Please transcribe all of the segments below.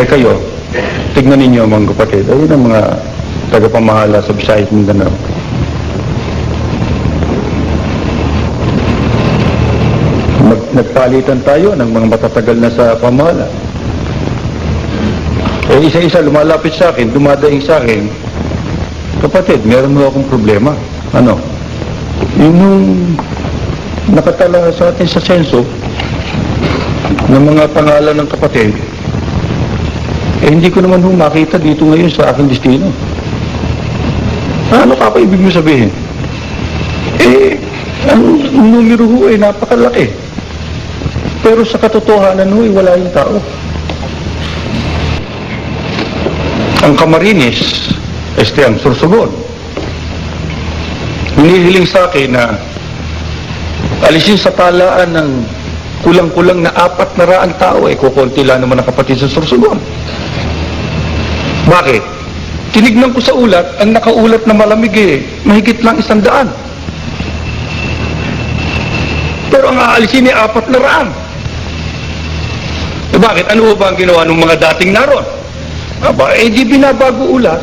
kayo, tignan ninyo mga kapatid, ayun ang mga tagapamahala sa Visayas Mindanao. Nagpalitan tayo ng mga matatagal na sa pamahala. Isa-isa lumalapit sa akin, dumadaing sa akin, kapatid, meron mo akong problema. Ano? Yung nakatala sa atin sa senso ng mga pangalan ng kapatid, hindi ko naman makita dito ngayon sa aking destino. Ano ka pa ibig mo sabihin? Ang numero ho ay napakalaki. Pero sa katotohanan ho, wala yung tao. Ang Camarines, ang Sorsogon, hinihiling sa akin na alisin sa talaan ng kulang-kulang na 400 tao, kukunti lang naman ang kapatid sa Sorsogon. Bakit? Tinignan ko sa ulat, ang nakaulat na malamig mahigit lang 100. Pero ang aalisin ay 400. Bakit? Ano ba ang ginawa ng mga dating naroon? Di binabago ulat.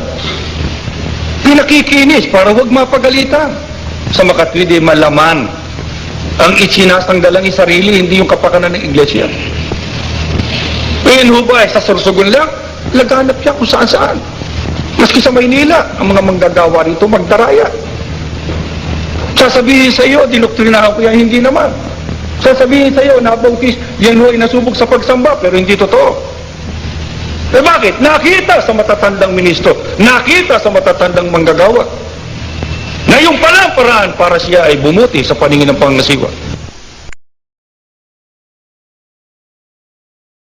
Pinakikinis para wag mapagalitan. Sa Makatwid, malaman. Ang isinasanggalang sarili, hindi yung kapakanan ng iglesia. Ngayon ba, sa Sorsogon lang, laganap siya kung saan-saan. Maski sa Maynila, ang mga manggagawa rito magdaraya. Sasabihin sa iyo, dinoktrinahan ko yan, hindi naman. Sasabihin sa iyo, nabautis, yan ho ay nasubok sa pagsamba, pero hindi totoo. Bakit? Nakita sa matatandang ministro, nakita sa matatandang manggagawa. Na yung palang paraan para siya ay bumuti sa paningin ng pangasiwa.